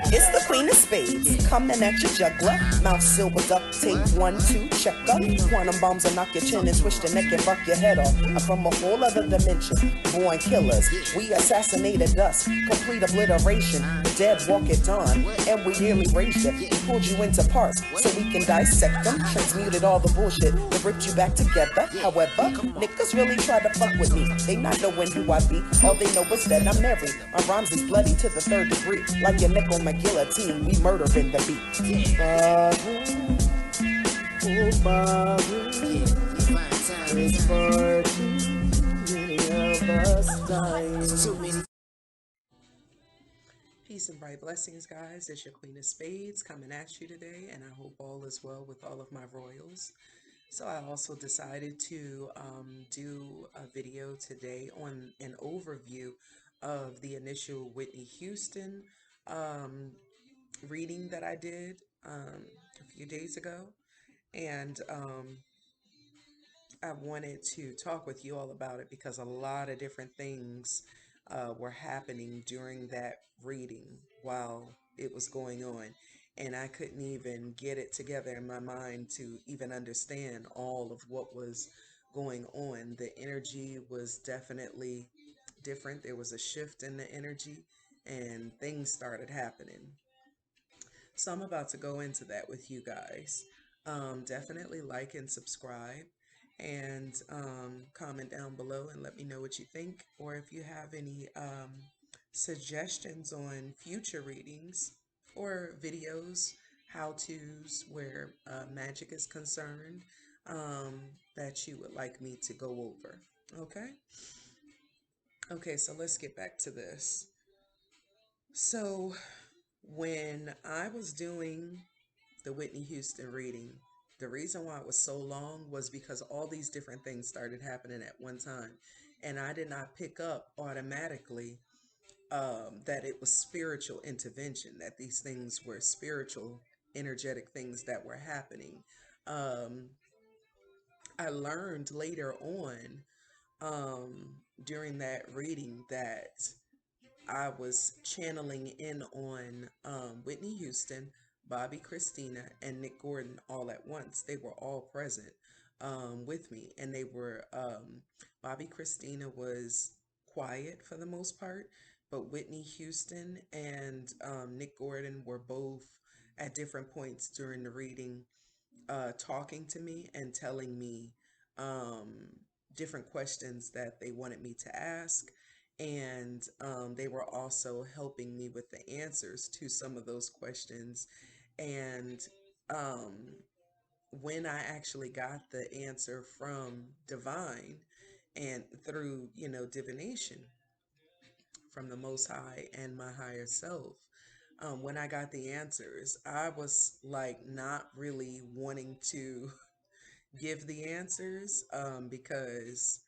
It's the Queen of Spades, coming at your juggler. Mouth sealed with duct tape, 1, 2, check up. Quantum bombs will knock your chin and twist your neck and buck your head off. I'm from a whole other dimension, born killers. We assassinated us, complete obliteration. The dead walk at dawn, and we nearly raised you. We pulled you into parts so we can dissect them. Transmuted all the bullshit that ripped you back together. However, niggas really try to fuck with me. They not knowing who I be. All they know is that I'm married. My rhymes is bloody to the 3rd degree. Like your neck on my guillotine, we murdering the beat. Bobbi, oh Bobbi, it's far too many of us dying. Peace and bright blessings, guys. It's your Queen of Spades coming at you today, and I hope all is well with all of my royals. So I also decided to do a video today on an overview of the initial Whitney Houston reading that I did a few days ago. And I wanted to talk with you all about it because a lot of different things were happening during that reading while it was going on. And I couldn't even get it together in my mind to even understand all of what was going on. The energy was definitely different. There was a shift in the energy and things started happening. So I'm about to go into that with you guys. Definitely like and subscribe and comment down below and let me know what you think, or if you have any suggestions on future readings or videos, how-tos where magic is concerned, that you would like me to go over. Okay, so let's get back to this. So when I was doing the Whitney Houston reading, the reason why it was so long was because all these different things started happening at one time. And I did not pick up automatically that it was spiritual intervention, that these things were spiritual, energetic things that were happening. I learned later on during that reading that I was channeling in on Whitney Houston, Bobbi, Kristina, and Nick Gordan all at once. They were all present with me, and they were Bobbi, Kristina was quiet for the most part, but Whitney Houston and Nick Gordan were both at different points during the reading talking to me and telling me different questions that they wanted me to ask. And they were also helping me with the answers to some of those questions. And when I actually got the answer from Divine and through, divination from the Most High and my higher self, when I got the answers, I was like not really wanting to give the answers because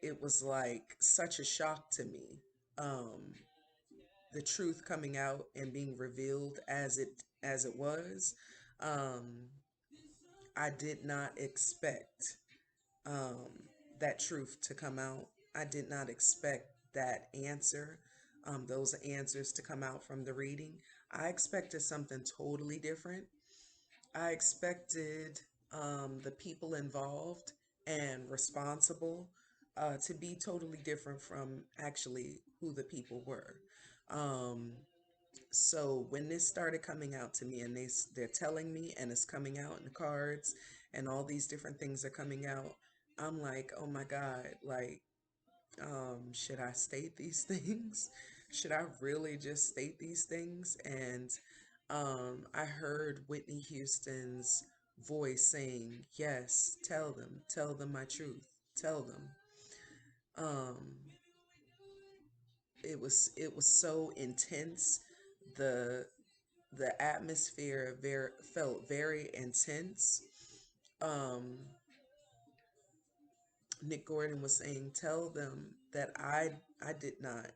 it was like such a shock to me. The truth coming out and being revealed as it was. I did not expect that truth to come out. I did not expect that answer, those answers to come out from the reading. I expected something totally different. I expected the people involved and responsible to be totally different from actually who the people were. Um, so when this started coming out to me and they're telling me and it's coming out in the cards and all these different things are coming out, I'm like, oh my God, like, should I state these things? Should I really just state these things? And I heard Whitney Houston's voice saying, yes, tell them my truth, tell them. Um, it was so intense. The the atmosphere felt very intense. Um, Nick Gordan was saying, tell them that I did not,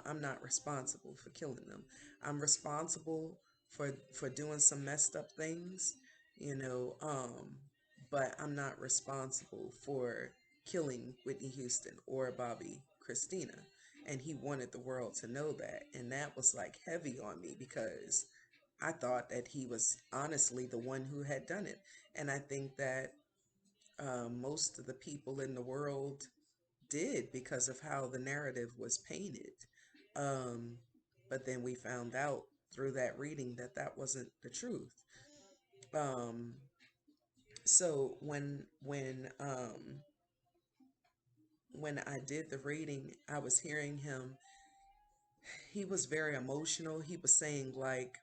I'm not responsible for killing them. I'm responsible for doing some messed up things, you know, but I'm not responsible for killing Whitney Houston or Bobbi Kristina. and he wanted the world to know that. And that was like heavy on me because I thought that he was honestly the one who had done it. And I think that most of the people in the world did because of how the narrative was painted. Um, but then we found out through that reading that that wasn't the truth. Um, so when I did the reading, I was hearing him. He was very emotional. He was saying like,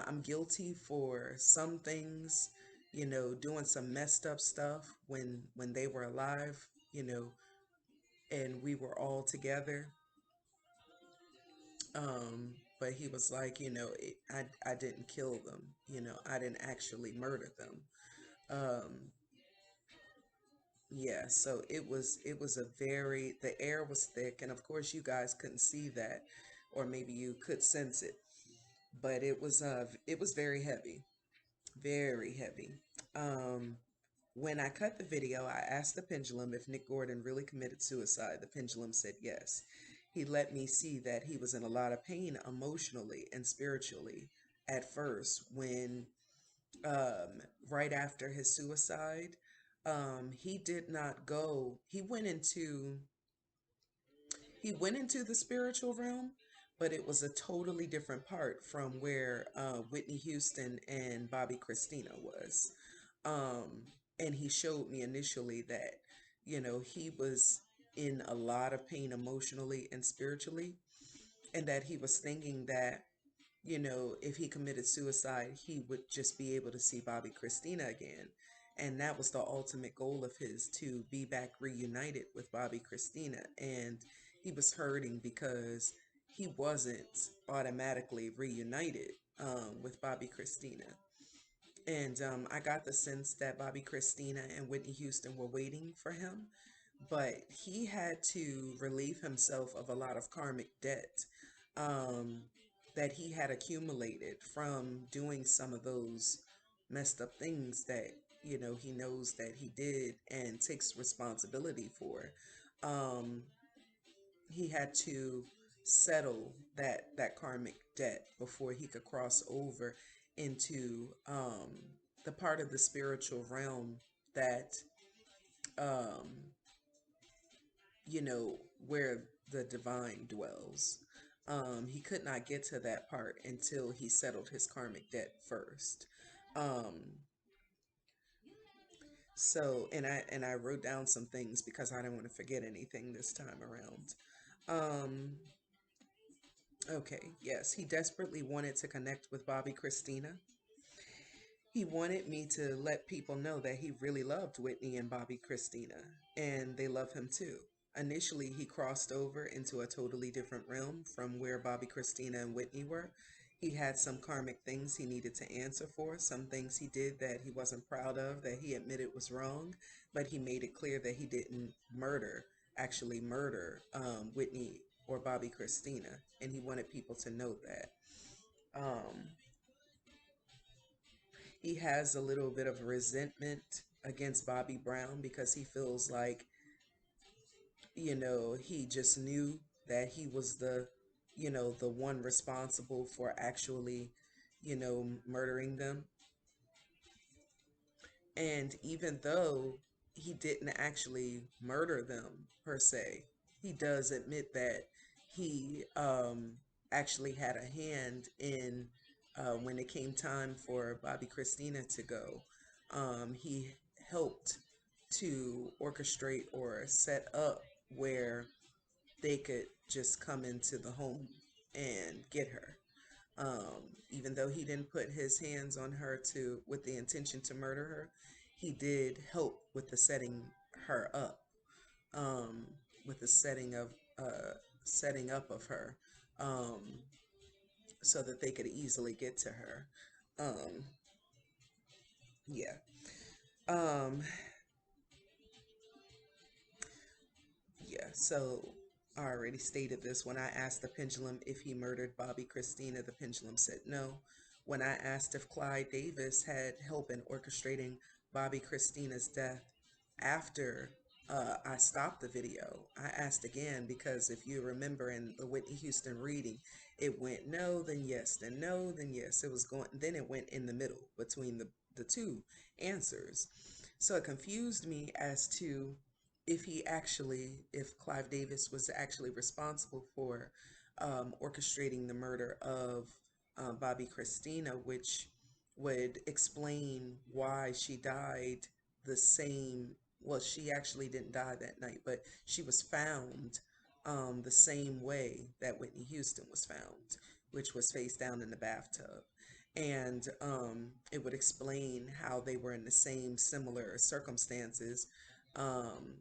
I'm guilty for some things, doing some messed up stuff when they were alive, you know, and we were all together. But he was like, I didn't kill them. I didn't actually murder them. Um, yeah, so it was a very, the air was thick, and of course you guys couldn't see that, or maybe you could sense it, but it was very heavy, very heavy. Um, when I cut the video, I asked the pendulum if Nick Gordan really committed suicide. The pendulum said yes. He let me see that he was in a lot of pain emotionally and spiritually at first when right after his suicide, he did not go. He went into the spiritual realm, but it was a totally different part from where Whitney Houston and Bobby Christina was. And he showed me initially that, he was in a lot of pain emotionally and spiritually, and that he was thinking that, if he committed suicide, he would just be able to see Bobby Christina again. And that was the ultimate goal of his, to be back reunited with Bobby Christina. And he was hurting because he wasn't automatically reunited with Bobby Christina. And I got the sense that Bobby Christina and Whitney Houston were waiting for him, but he had to relieve himself of a lot of karmic debt um, that he had accumulated from doing some of those messed up things that, he knows that he did and takes responsibility for. Um, he had to settle that karmic debt before he could cross over into the part of the spiritual realm that um, where the divine dwells. He could not get to that part until he settled his karmic debt first. Um, and I wrote down some things because I didn't want to forget anything this time around. Um, okay, yes, he desperately wanted to connect with Bobby Christina. He wanted me to let people know that he really loved Whitney and Bobby Christina, and they love him too. Initially, he crossed over into a totally different realm from where Bobby Christina and Whitney were. He had some karmic things he needed to answer for, some things he did that he wasn't proud of, that he admitted was wrong, but he made it clear that he didn't actually murder Whitney or Bobby Christina, and he wanted people to know that. Um, he has a little bit of resentment against Bobby Brown because he feels like, he just knew that he was the one responsible for actually, murdering them. And even though he didn't actually murder them per se, he does admit that he actually had a hand in when it came time for Bobby Christina to go. He helped to orchestrate or set up where they could just come into the home and get her. Even though he didn't put his hands on her to with the intention to murder her, he did help with the setting her up, um, with the setting up of her, um, so that they could easily get to her. Um, yeah. Um, yeah. So I already stated this. When I asked the pendulum if he murdered Bobby Christina, the pendulum said no. When I asked if Clyde Davis had help in orchestrating Bobby Christina's death after I stopped the video. I asked again because if you remember in the Whitney Houston reading, it went no, then yes, then no, then yes. It was going, then it went in the middle between the two answers. So it confused me as to if Clive Davis was actually responsible for orchestrating the murder of Bobby Christina, which would explain why she died the same. Well, she actually didn't die that night, but she was found the same way that Whitney Houston was found, which was face down in the bathtub. And it would explain how they were in the same similar circumstances um,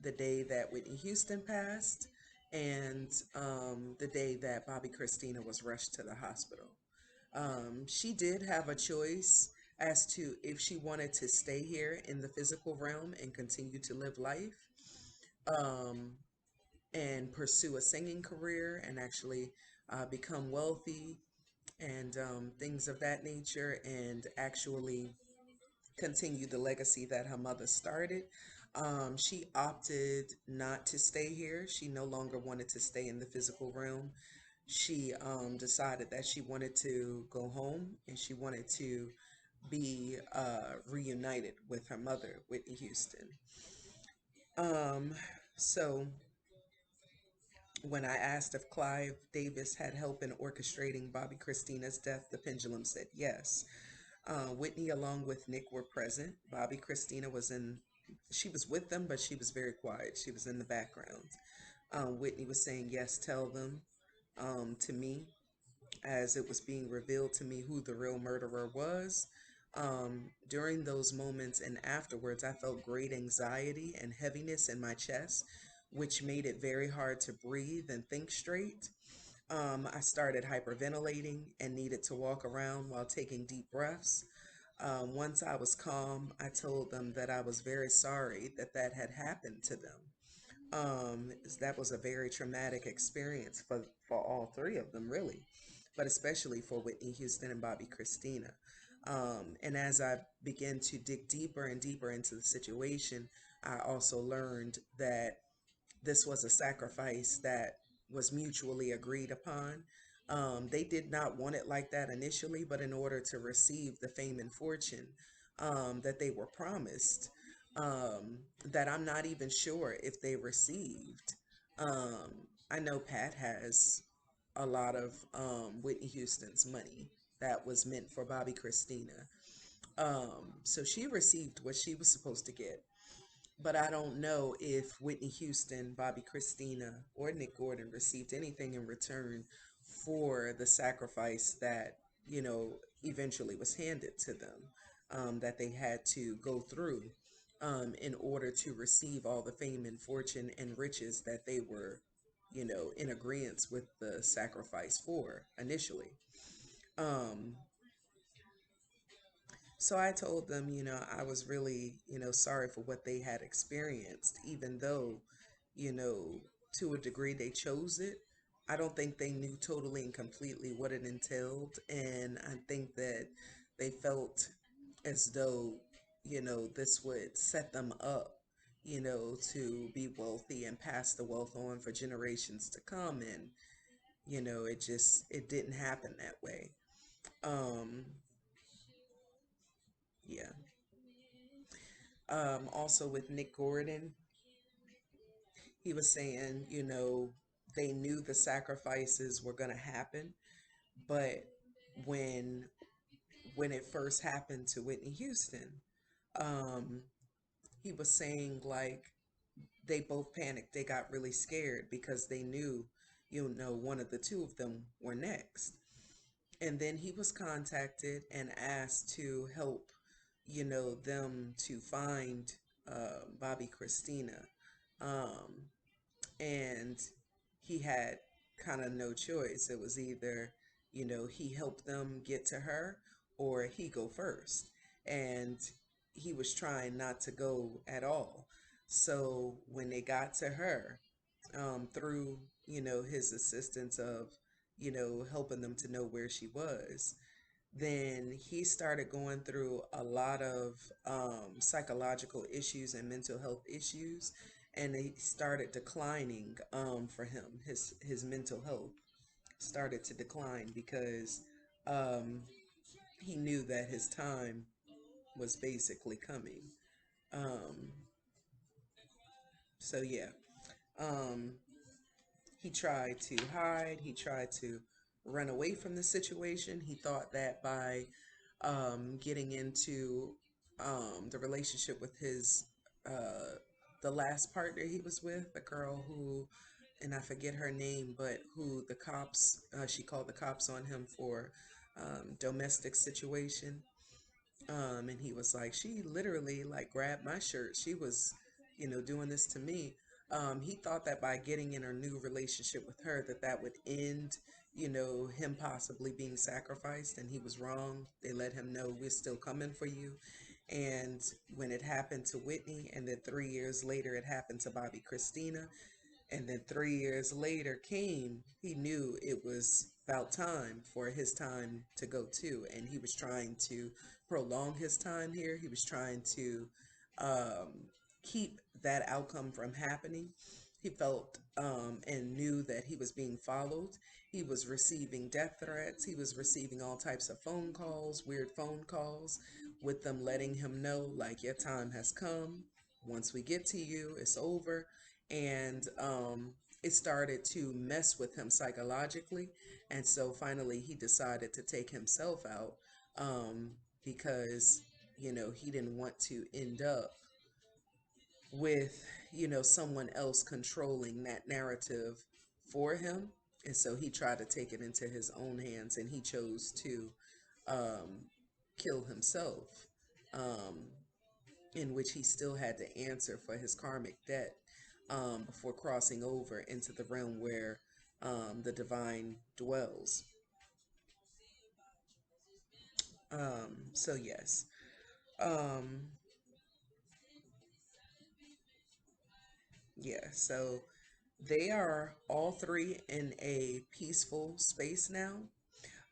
the day that Whitney Houston passed and the day that Bobby Christina was rushed to the hospital. She did have a choice as to if she wanted to stay here in the physical realm and continue to live life um, and pursue a singing career and actually become wealthy and things of that nature and actually continue the legacy that her mother started. She opted not to stay here. She no longer wanted to stay in the physical realm. She decided that she wanted to go home and she wanted to be reunited with her mother, Whitney Houston. Um, so when I asked if Clive Davis had help in orchestrating Bobby Christina's death, the pendulum said yes. Whitney, along with Nick, were present. Bobby Christina she was with them, but she was very quiet. She was in the background. Whitney was saying, yes, tell them to me as it was being revealed to me who the real murderer was. During those moments and afterwards, I felt great anxiety and heaviness in my chest, which made it very hard to breathe and think straight. I started hyperventilating and needed to walk around while taking deep breaths. Once I was calm, I told them that I was very sorry that that had happened to them. That was a very traumatic experience for all three of them, really, but especially for Whitney Houston and Bobby Christina. And as I began to dig deeper and deeper into the situation, I also learned that this was a sacrifice that was mutually agreed upon. They did not want it like that initially, but in order to receive the fame and fortune that they were promised, that I'm not even sure if they received. I know Pat has a lot of Whitney Houston's money that was meant for Bobby Christina. So she received what she was supposed to get. But I don't know if Whitney Houston, Bobby Christina, or Nick Gordan received anything in return for the sacrifice that, eventually was handed to them, that they had to go through in order to receive all the fame and fortune and riches that they were, in agreement with the sacrifice for initially. Um, So I told them, I was really, sorry for what they had experienced, even though, you know, to a degree they chose it. I don't think they knew totally and completely what it entailed. And I think that they felt as though, this would set them up, to be wealthy and pass the wealth on for generations to come. And, it didn't happen that way. Um, yeah. Also with Nick Gordan, he was saying, they knew the sacrifices were going to happen, but when when it first happened to Whitney Houston, um, he was saying like they both panicked. They got really scared because they knew, one of the two of them were next. And then he was contacted and asked to help, them to find Bobby Christina. Um, and he had kind of no choice. It was either, he helped them get to her or he go first. And he was trying not to go at all. So when they got to her, through, his assistance of, helping them to know where she was, then he started going through a lot of psychological issues and mental health issues, and they started declining for him. His mental health started to decline because um, he knew that his time was basically coming. Um, so yeah, um, he tried to hide. He tried to run away from the situation. He thought that by getting into the relationship with his the last partner he was with, the girl who, and I forget her name, but who the cops, she called the cops on him for domestic situation. And he was like, she literally like grabbed my shirt. She was, doing this to me. He thought that by getting in a new relationship with her, that would end, him possibly being sacrificed, and he was wrong. They let him know, we're still coming for you. And when it happened to Whitney, and then 3 years later it happened to Bobby Kristina, and then 3 years later came, he knew it was about time for his time to go too. And he was trying to prolong his time here. He was trying to um, keep that outcome from happening. He felt and knew that he was being followed. He was receiving death threats. He was receiving all types of phone calls, weird phone calls, with them letting him know, like, your time has come. Once we get to you, it's over. And it started to mess with him psychologically. And so finally, he decided to take himself out um, because, he didn't want to end up with, someone else controlling that narrative for him. And so he tried to take it into his own hands, and he chose to um, kill himself, um, in which he still had to answer for his karmic debt before crossing over into the realm where the divine dwells. So yes. Um, yeah, so they are all three in a peaceful space now.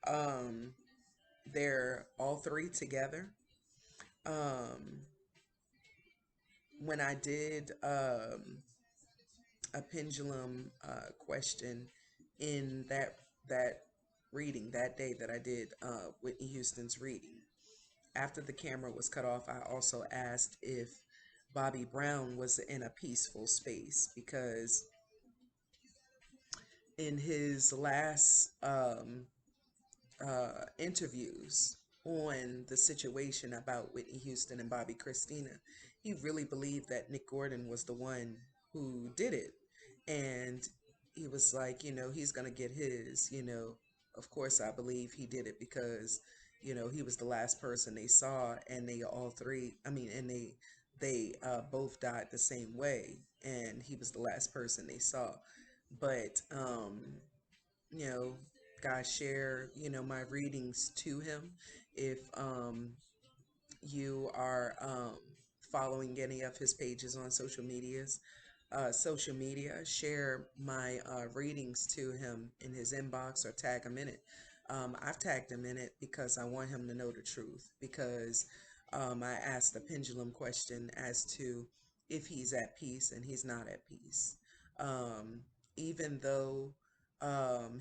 Um, they're all three together. Um, when I did a pendulum question in that reading that day that I did Whitney Houston's reading, after the camera was cut off, I also asked if Bobby Brown was in a peaceful space, because in his last interviews on the situation about Whitney Houston and Bobby Christina, he really believed that Nick Gordan was the one who did it. And he was like, he's going to get his, of course, I believe he did it because, he was the last person they saw, and they all three, I mean, and they both died the same way, and he was the last person they saw. But, you know, guys, share, my readings to him. If you are following any of his pages on social media, share my readings to him in his inbox or tag him in it. I've tagged him in it because I want him to know the truth. Because I asked the pendulum question as to if he's at peace, and he's not at peace. Um, Even though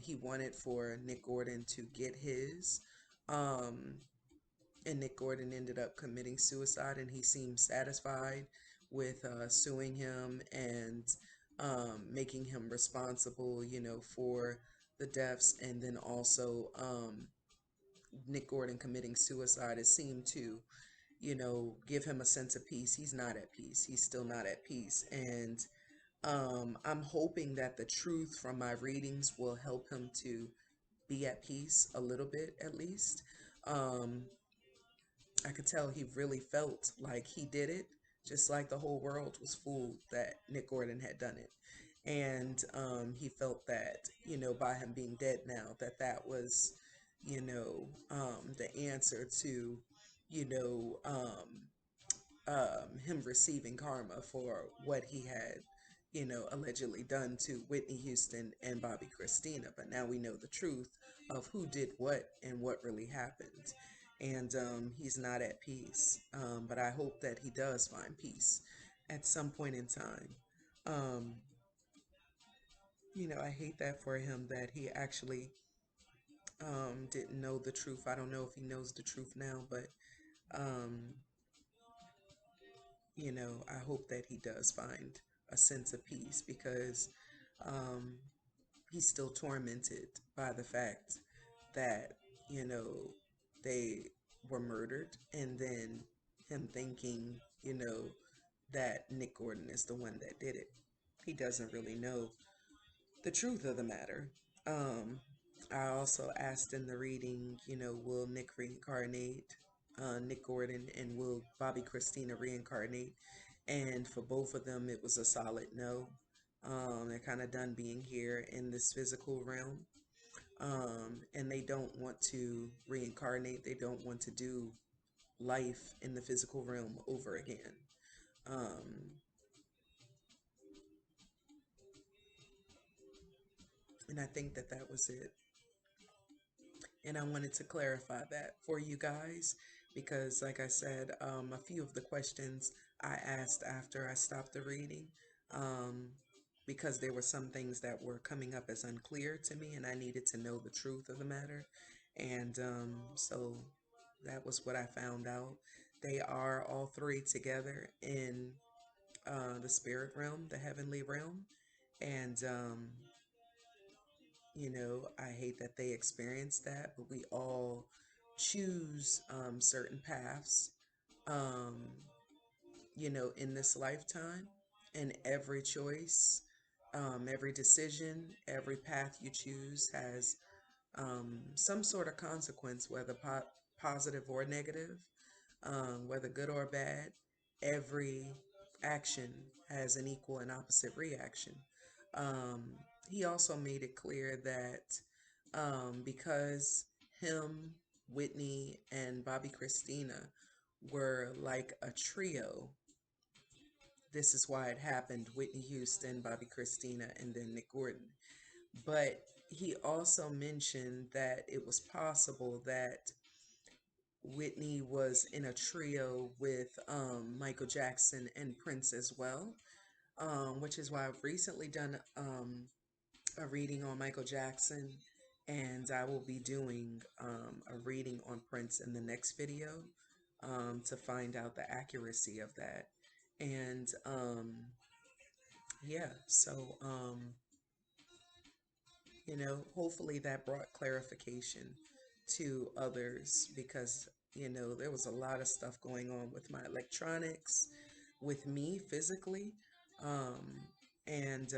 he wanted for Nick Gordan to get his, um, and Nick Gordan ended up committing suicide, and he seemed satisfied with suing him and making him responsible, for the deaths, and then also Nick Gordan committing suicide. It seemed to, give him a sense of peace. He's not at peace. He's still not at peace. And I'm hoping that the truth from my readings will help him to be at peace a little bit, at least. Um, I could tell he really felt like he did it, just like the whole world was fooled that Nick Gordan had done it. And he felt that, by him being dead now, that was, the answer to, you know, him receiving karma for what he had, allegedly done to Whitney Houston and Bobbi Kristina. But now we know the truth of who did what and what really happened. And he's not at peace. But I hope that he does find peace at some point in time. Um, I hate that for him that he actually didn't know the truth. I don't know if he knows the truth now, but um, I hope that he does find a sense of peace because um, he's still tormented by the fact that, you know, they were murdered, and then him thinking, that Nick Gordan is the one that did it. He doesn't really know the truth of the matter. Um, I also asked in the reading, will Nick reincarnate, Nick Gordan, and will Bobbi Kristina reincarnate? And for both of them, it was a solid no. They're kind of done being here in this physical realm. And they don't want to reincarnate. They don't want to do life in the physical realm over again. Um, and I think that that was it. And I wanted to clarify that for you guys because, like I said, a few of the questions I asked after I stopped the reading, um, because there were some things that were coming up as unclear to me, and I needed to know the truth of the matter. And so that was what I found out. They are all three together in the spirit realm, the heavenly realm. And I hate that they experience that, but we all choose certain paths, um, in this lifetime. And every choice, every decision, every path you choose has some sort of consequence, whether positive or negative, whether good or bad. Every action has an equal and opposite reaction. Um, he also made it clear that because him, Whitney, and Bobbi Kristina were like a trio, this is why it happened: Whitney Houston, Bobbi Kristina, and then Nick Gordan. But he also mentioned that it was possible that Whitney was in a trio with Michael Jackson and Prince as well, which is why I've recently done a reading on Michael Jackson, and I will be doing a reading on Prince in the next video to find out the accuracy of that. And yeah, so hopefully that brought clarification to others because, there was a lot of stuff going on with my electronics, with me physically. Um, and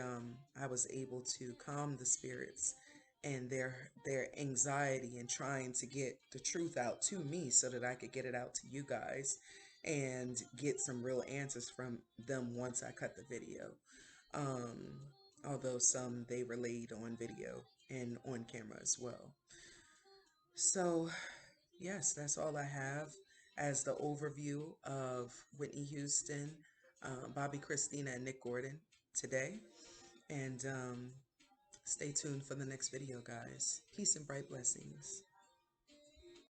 I was able to calm the spirits and their anxiety and trying to get the truth out to me so that I could get it out to you guys and get some real answers from them once I cut the video. Um, Although some they relayed on video and on camera as well. So, yes, that's all I have as the overview of Whitney Houston, Bobbi Kristina, and Nick Gordan today. And stay tuned for the next video, guys. Peace and bright blessings.